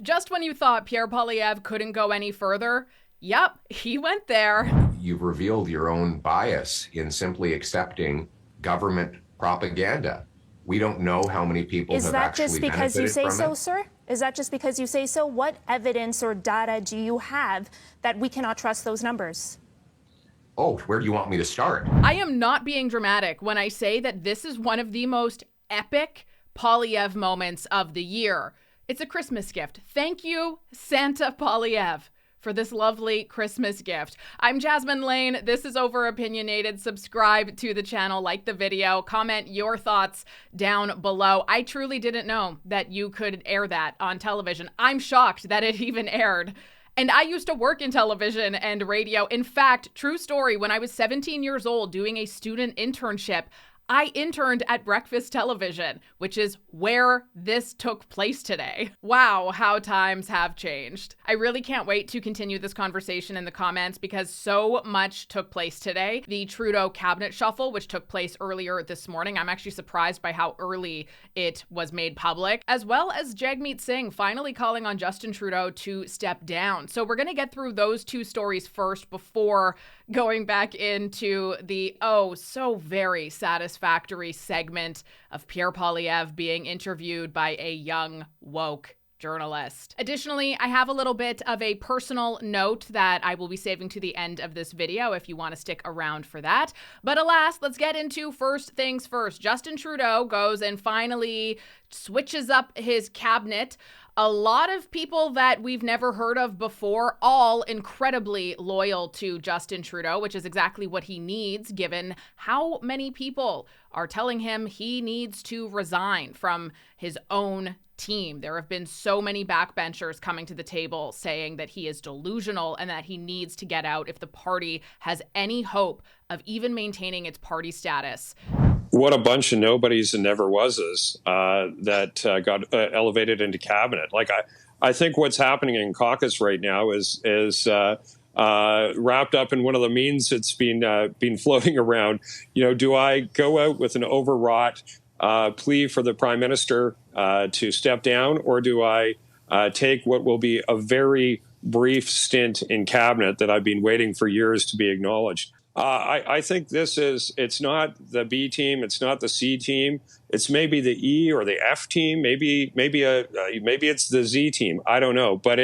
Just when you thought Pierre Poilievre couldn't go any further, yep, he went there. You've revealed your own bias in simply accepting government propaganda. We don't know how many people have actually benefited from it. Is that just because you say so, sir? Is that just because you say so? What evidence or data do you have that we cannot trust those numbers? Oh, where do you want me to start? I am not being dramatic when I say that this is one of the most epic Poilievre moments of the year. It's a Christmas gift. Thank you, Santa Poilievre, for this lovely Christmas gift. I'm Jasmine Lane. This is Overopinionated. Subscribe to the channel, like the video, comment your thoughts down below. I truly didn't know that you could air that on television. I'm shocked that it even aired. And I used to work in television and radio. In fact, true story, when I was 17 years old doing a student internship, I interned at Breakfast Television, which is where this took place today. Wow, how times have changed. I really can't wait to continue this conversation in the comments because so much took place today. The Trudeau cabinet shuffle, which took place earlier this morning. I'm actually surprised by how early it was made public, as well as Jagmeet Singh finally calling on Justin Trudeau to step down. So we're going to get through those two stories first before going back into the so very satisfactory segment of Pierre Poilievre being interviewed by a young woke journalist. Additionally, I have a little bit of a personal note that I will be saving to the end of this video if you want to stick around for that. But alas, let's get into first things first. Justin Trudeau goes and finally switches up his cabinet. A lot of people that we've never heard of before, all incredibly loyal to Justin Trudeau, which is exactly what he needs, given how many people are telling him he needs to resign from his own team. There have been so many backbenchers coming to the table saying that he is delusional and that he needs to get out if the party has any hope of even maintaining its party status. What a bunch of nobodies and never wases that got elevated into cabinet. Like I think what's happening in caucus right now is wrapped up in one of the memes that's been floating around. You know, do I go out with an overwrought plea for the prime minister to step down, or do I take what will be a very brief stint in cabinet that I've been waiting for years to be acknowledged? I think it's not the B team, it's not the C team, it's maybe the E or the F team, maybe it's the Z team. I don't know, but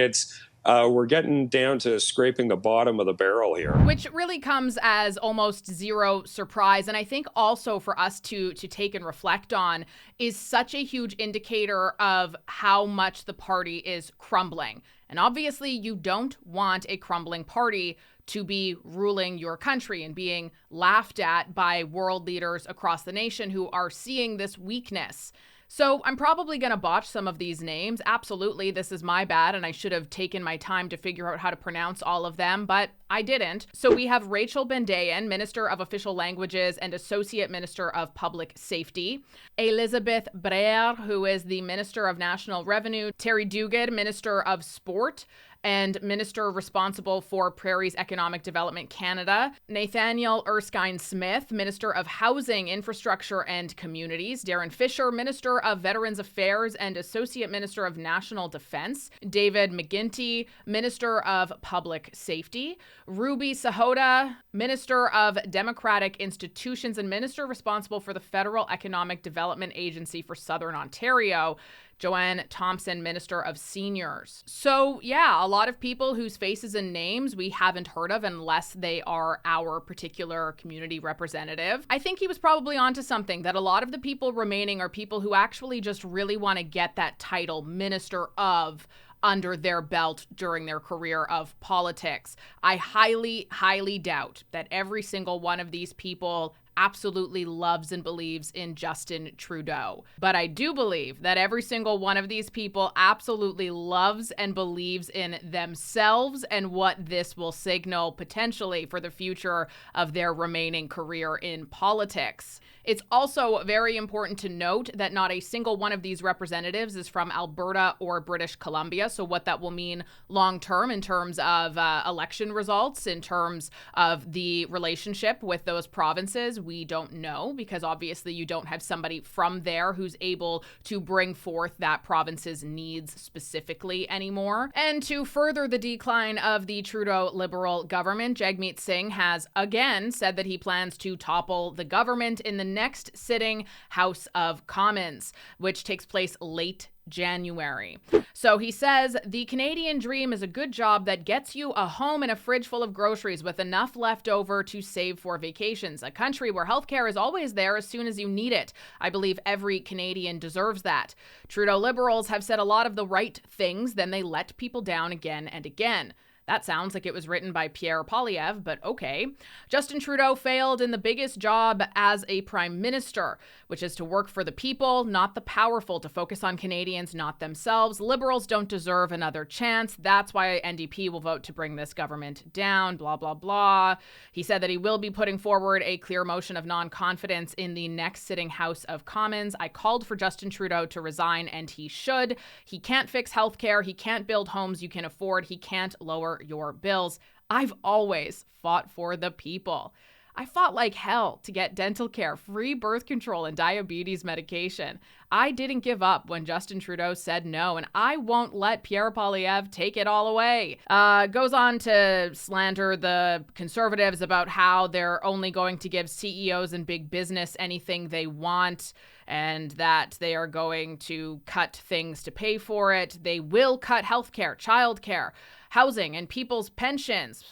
we're getting down to scraping the bottom of the barrel here. Which really comes as almost zero surprise. And I think also for us to take and reflect on is such a huge indicator of how much the party is crumbling. And obviously you don't want a crumbling party to be ruling your country and being laughed at by world leaders across the nation who are seeing this weakness. So I'm probably going to botch some of these names. Absolutely, this is my bad, and I should have taken my time to figure out how to pronounce all of them, but I didn't. So we have Rachel Bendayan, Minister of Official Languages and Associate Minister of Public Safety. Elizabeth Breer, who is the Minister of National Revenue. Terry Duguid, Minister of Sport and Minister responsible for Prairie's Economic Development Canada. Nathaniel Erskine-Smith, Minister of Housing, Infrastructure and Communities. Darren Fisher, Minister of Veterans Affairs and Associate Minister of National Defence. David McGuinty, Minister of Public Safety. Ruby Sahota, Minister of Democratic Institutions and Minister responsible for the Federal Economic Development Agency for Southern Ontario. Joanne Thompson, Minister of Seniors. So yeah, a lot of people whose faces and names we haven't heard of unless they are our particular community representative. I think he was probably onto something, that a lot of the people remaining are people who actually just really want to get that title, Minister of, under their belt during their career of politics. I highly, highly doubt that every single one of these people absolutely loves and believes in Justin Trudeau. But I do believe that every single one of these people absolutely loves and believes in themselves and what this will signal potentially for the future of their remaining career in politics. It's also very important to note that not a single one of these representatives is from Alberta or British Columbia. So what that will mean long term in terms of election results, in terms of the relationship with those provinces, we don't know, because obviously you don't have somebody from there who's able to bring forth that province's needs specifically anymore. And to further the decline of the Trudeau Liberal government, Jagmeet Singh has again said that he plans to topple the government in the next sitting House of Commons, which takes place late January. So he says, the Canadian dream is a good job that gets you a home and a fridge full of groceries with enough left over to save for vacations. A country where healthcare is always there as soon as you need it. I believe every Canadian deserves that. Trudeau Liberals have said a lot of the right things, then they let people down again and again. That sounds like it was written by Poilievre, but okay. Justin Trudeau failed in the biggest job as a prime minister, which is to work for the people, not the powerful, to focus on Canadians, not themselves. Liberals don't deserve another chance. That's why NDP will vote to bring this government down, blah, blah, blah. He said that he will be putting forward a clear motion of non-confidence in the next sitting House of Commons. I called for Justin Trudeau to resign, and he should. He can't fix healthcare. He can't build homes you can afford. He can't lower your bills. I've always fought for the people. I fought like hell to get dental care, free birth control, and diabetes medication. I didn't give up when Justin Trudeau said no, and I won't let Pierre Poilievre take it all away. Goes on to slander the Conservatives about how they're only going to give CEOs and big business anything they want, and that they are going to cut things to pay for it. They will cut healthcare, childcare, housing, and people's pensions.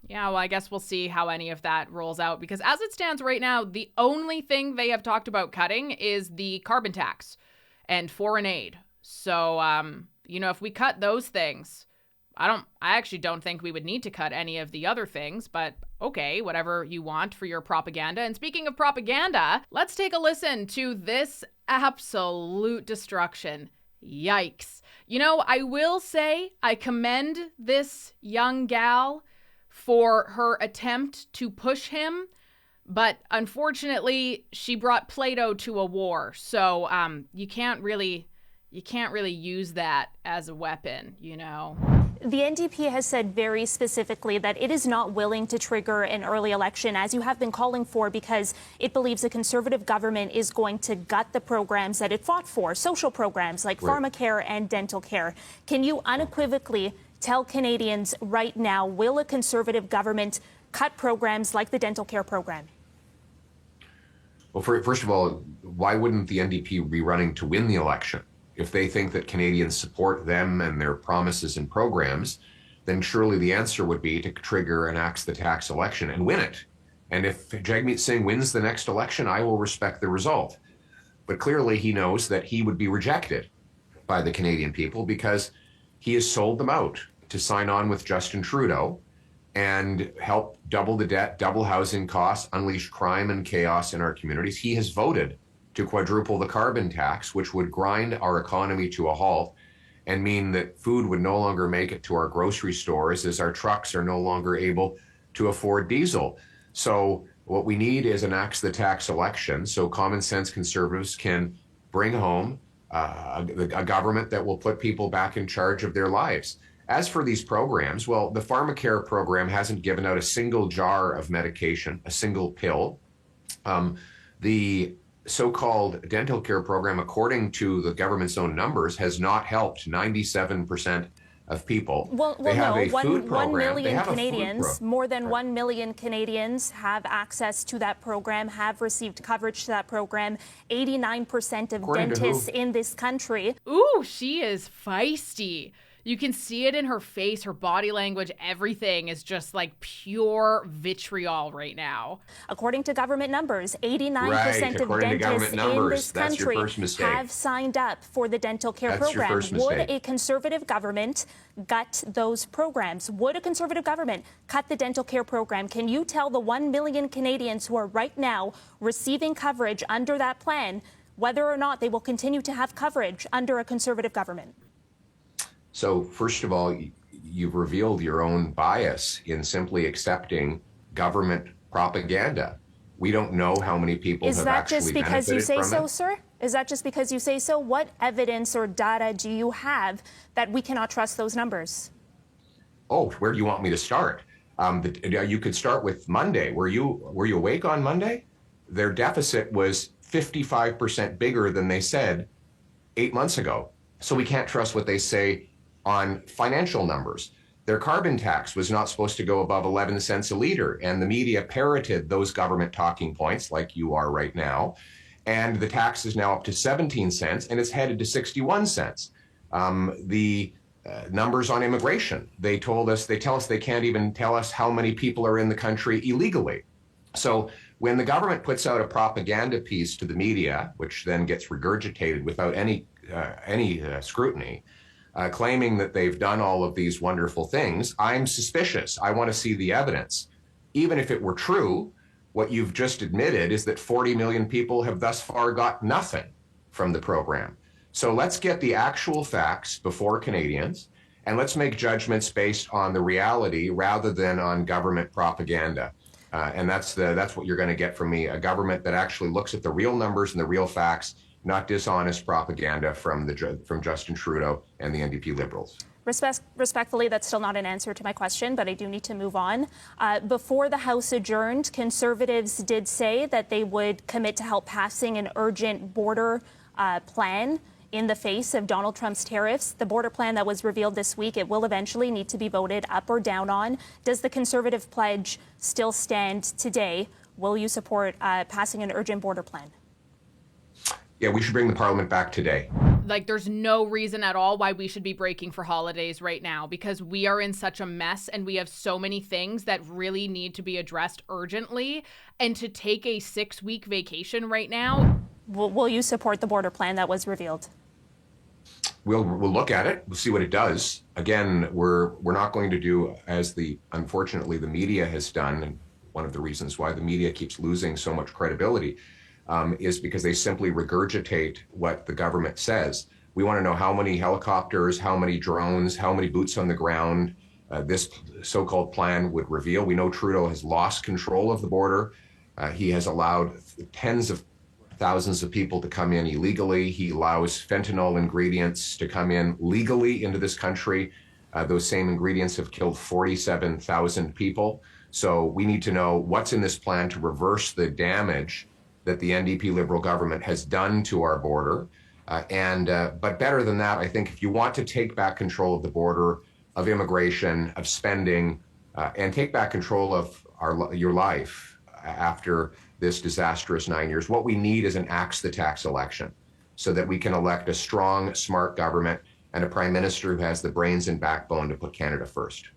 Yeah, well, I guess we'll see how any of that rolls out, because as it stands right now, the only thing they have talked about cutting is the carbon tax and foreign aid. So, if we cut those things, I actually don't think we would need to cut any of the other things, but okay, whatever you want for your propaganda. And speaking of propaganda, let's take a listen to this absolute destruction. Yikes. I will say I commend this young gal for her attempt to push him, but unfortunately she brought Play-Doh to a war. So you can't really use that as a weapon, The NDP has said very specifically that it is not willing to trigger an early election, as you have been calling for, because it believes a Conservative government is going to gut the programs that it fought for, social programs like pharmacare and dental care. Can you unequivocally tell Canadians right now, will a Conservative government cut programs like the dental care program? Well, first of all, why wouldn't the NDP be running to win the election? If they think that Canadians support them and their promises and programs, then surely the answer would be to trigger an axe the tax election and win it. And if Jagmeet Singh wins the next election, I will respect the result. But clearly he knows that he would be rejected by the Canadian people because he has sold them out to sign on with Justin Trudeau and help double the debt, double housing costs, unleash crime and chaos in our communities. He has voted to quadruple the carbon tax, which would grind our economy to a halt and mean that food would no longer make it to our grocery stores as our trucks are no longer able to afford diesel. So what we need is an axe the tax election so common sense Conservatives can bring home a government that will put people back in charge of their lives. As for these programs, well, the pharmacare program hasn't given out a single jar of medication, a single pill. The so-called dental care program, according to the government's own numbers, has not helped 97% of people. Well, no, 1 million Canadians, more than 1 million Canadians have access to that program, have received coverage to that program. 89% of dentists in this country. Ooh, she is feisty. You can see it in her face, her body language, everything is just like pure vitriol right now. According to government numbers, 89% of dentists in this country have signed up for the dental care program. Would a Conservative government gut those programs? Would a Conservative government cut the dental care program? Can you tell the 1 million Canadians who are right now receiving coverage under that plan whether or not they will continue to have coverage under a Conservative government? So first of all, you've revealed your own bias in simply accepting government propaganda. We don't know how many people have actually benefited from it. Is that just because you say so, sir? Is that just because you say so? What evidence or data do you have that we cannot trust those numbers? Oh, where do you want me to start? You could start with Monday. Were you awake on Monday? their deficit was 55% bigger than they said 8 months ago. So we can't trust what they say on financial numbers. Their carbon tax was not supposed to go above 11 cents a liter, and the media parroted those government talking points like you are right now. And the tax is now up to 17 cents, and it's headed to 61 cents. The numbers on immigration, they tell us they can't even tell us how many people are in the country illegally. So when the government puts out a propaganda piece to the media, which then gets regurgitated without any scrutiny, claiming that they've done all of these wonderful things, I'm suspicious. I want to see the evidence. Even if it were true, what you've just admitted is that 40 million people have thus far got nothing from the program. So let's get the actual facts before Canadians, and let's make judgments based on the reality rather than on government propaganda. And that's what you're going to get from me, a government that actually looks at the real numbers and the real facts, not dishonest propaganda from Justin Trudeau and the NDP Liberals. Respectfully, that's still not an answer to my question, but I do need to move on. Before the House adjourned, Conservatives did say that they would commit to help passing an urgent border plan in the face of Donald Trump's tariffs. The border plan that was revealed this week, it will eventually need to be voted up or down on. Does the Conservative pledge still stand today? Will you support passing an urgent border plan? Yeah, we should bring the Parliament back today. Like, there's no reason at all why we should be breaking for holidays right now, because we are in such a mess and we have so many things that really need to be addressed urgently. And to take a 6-week vacation right now. Will you support the border plan that was revealed? We'll look at it. We'll see what it does. Again, we're not going to do as unfortunately the media has done, and one of the reasons why the media keeps losing so much credibility is because they simply regurgitate what the government says. We want to know how many helicopters, how many drones, how many boots on the ground this so-called plan would reveal. We know Trudeau has lost control of the border. He has allowed tens of thousands of people to come in illegally. He allows fentanyl ingredients to come in legally into this country. Those same ingredients have killed 47,000 people. So we need to know what's in this plan to reverse the damage that the NDP Liberal government has done to our border. But better than that, I think if you want to take back control of the border, of immigration, of spending, and take back control of your life after this disastrous 9 years, what we need is an axe the tax election so that we can elect a strong, smart government and a prime minister who has the brains and backbone to put Canada first.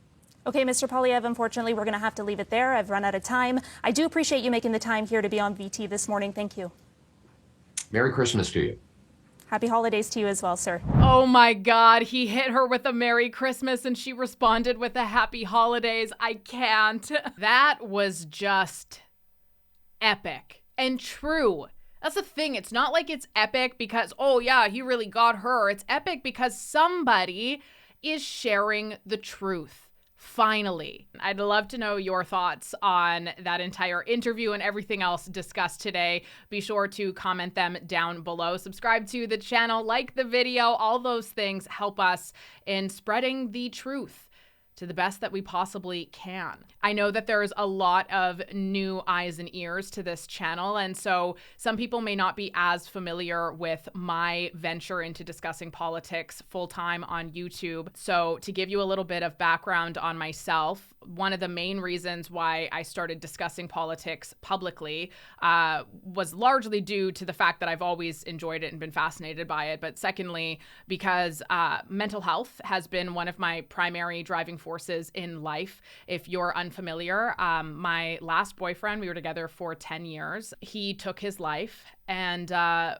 Okay, Mr. Poilievre, unfortunately, we're going to have to leave it there. I've run out of time. I do appreciate you making the time here to be on VT this morning. Thank you. Merry Christmas to you. Happy holidays to you as well, sir. Oh my God, he hit her with a Merry Christmas and she responded with a Happy Holidays. I can't. That was just epic and true. That's the thing. It's not like it's epic because, oh yeah, he really got her. It's epic because somebody is sharing the truth. Finally. I'd love to know your thoughts on that entire interview and everything else discussed today. Be sure to comment them down below. Subscribe to the channel, like the video. All those things help us in spreading the truth to the best that we possibly can. I know that there's a lot of new eyes and ears to this channel, and so some people may not be as familiar with my venture into discussing politics full-time on YouTube. So to give you a little bit of background on myself, one of the main reasons why I started discussing politics publicly was largely due to the fact that I've always enjoyed it and been fascinated by it. But secondly, because mental health has been one of my primary driving forces in life. If you're unfamiliar, my last boyfriend, we were together for 10 years. He took his life and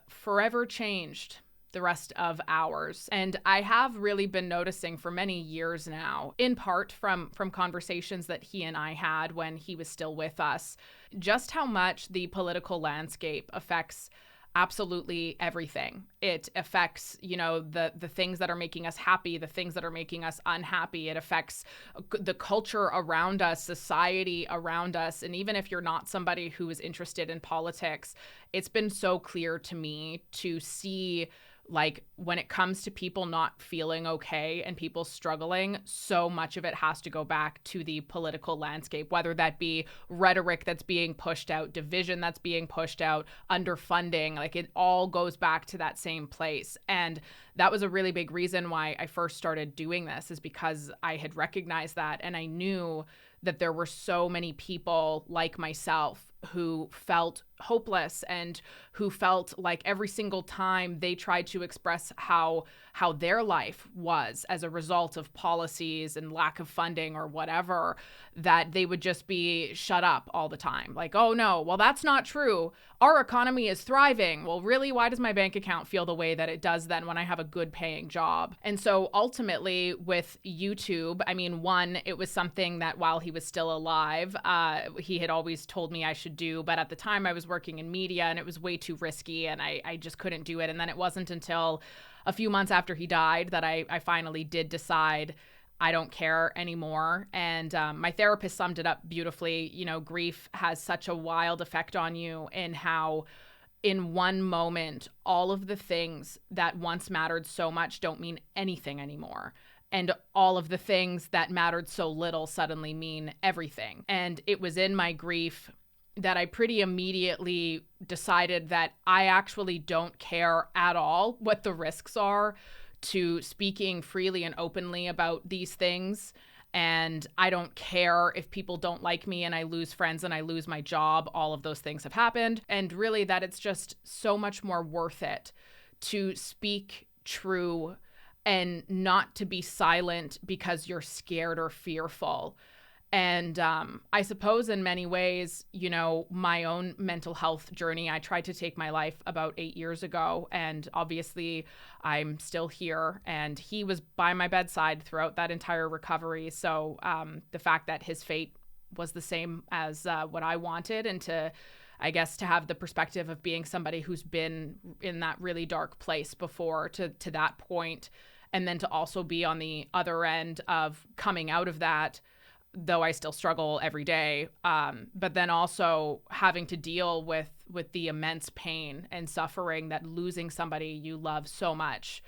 forever changed the rest of ours. And I have really been noticing for many years now, in part from conversations that he and I had when he was still with us, just how much the political landscape affects absolutely everything. It affects, the things that are making us happy, the things that are making us unhappy. It affects the culture around us, society around us. And even if you're not somebody who is interested in politics, it's been so clear to me to see Like, when it comes to people not feeling okay and people struggling, so much of it has to go back to the political landscape, whether that be rhetoric that's being pushed out, division that's being pushed out, underfunding. Like, it all goes back to that same place. And that was a really big reason why I first started doing this, is because I had recognized that, and I knew that there were so many people like myself who felt hopeless and who felt like every single time they tried to express how their life was as a result of policies and lack of funding or whatever, that they would just be shut up all the time. Like, oh no, well, that's not true. Our economy is thriving. Well, really, why does my bank account feel the way that it does then when I have a good paying job? And so ultimately with YouTube, I mean, one, it was something that while he was still alive, he had always told me I should do. But at the time I was working in media and it was way too risky and I just couldn't do it. And then it wasn't until a few months after he died that I finally did decide I don't care anymore. And my therapist summed it up beautifully. You know, grief has such a wild effect on you, in how in one moment, all of the things that once mattered so much don't mean anything anymore. And all of the things that mattered so little suddenly mean everything. And it was in my grief that I pretty immediately decided that I actually don't care at all what the risks are to speaking freely and openly about these things. And I don't care if people don't like me and I lose friends and I lose my job. All of those things have happened. And really that it's just so much more worth it to speak true and not to be silent because you're scared or fearful. And I suppose in many ways, you know, my own mental health journey, I tried to take my life about 8 years ago. And obviously, I'm still here. And he was by my bedside throughout that entire recovery. So the fact that his fate was the same as what I wanted, and to, I guess, to have the perspective of being somebody who's been in that really dark place before to that point, and then to also be on the other end of coming out of that, though I still struggle every day, but then also having to deal with the immense pain and suffering that losing somebody you love so much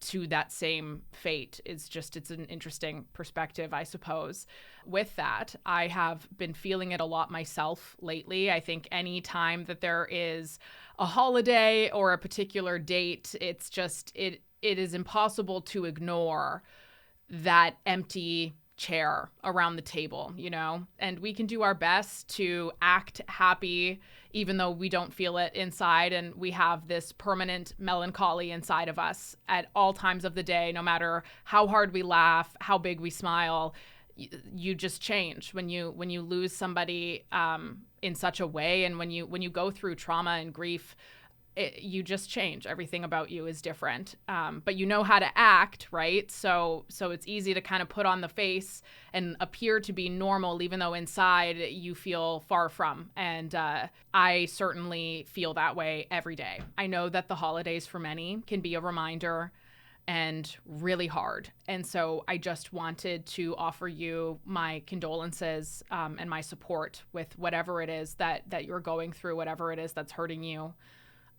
to that same fate is just, it's an interesting perspective, I suppose. With that, I have been feeling it a lot myself lately. I think any time that there is a holiday or a particular date, it's just, it is impossible to ignore that empty chair around the table, you know, and we can do our best to act happy even though we don't feel it inside, and we have this permanent melancholy inside of us at all times of the day. No matter how hard we laugh, how big we smile, you just change when you lose somebody in such a way, and when you go through trauma and grief. You just change. Everything about you is different. But you know how to act, right? So it's easy to kind of put on the face and appear to be normal, even though inside you feel far from. And I certainly feel that way every day. I know that the holidays for many can be a reminder and really hard. And so I just wanted to offer you my condolences and my support with whatever it is that you're going through, whatever it is that's hurting you.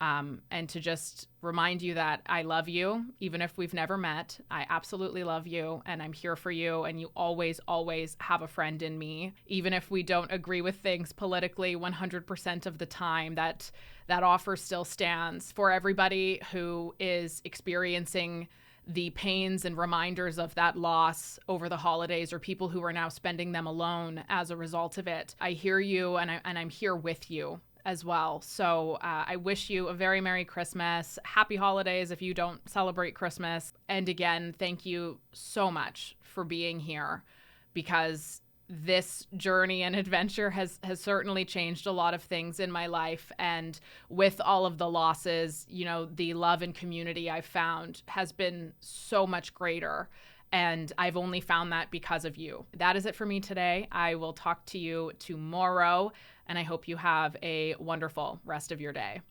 And to just remind you that I love you, even if we've never met. I absolutely love you, and I'm here for you, and you always, always have a friend in me. Even if we don't agree with things politically 100% of the time, that offer still stands for everybody who is experiencing the pains and reminders of that loss over the holidays, or people who are now spending them alone as a result of it. I hear you, and I'm here with you as well. So I wish you a very Merry Christmas, Happy Holidays if you don't celebrate Christmas. And again, thank you so much for being here, because this journey and adventure has certainly changed a lot of things in my life. And with all of the losses, you know, the love and community I've found has been so much greater. And I've only found that because of you. That is it for me today. I will talk to you tomorrow, and I hope you have a wonderful rest of your day.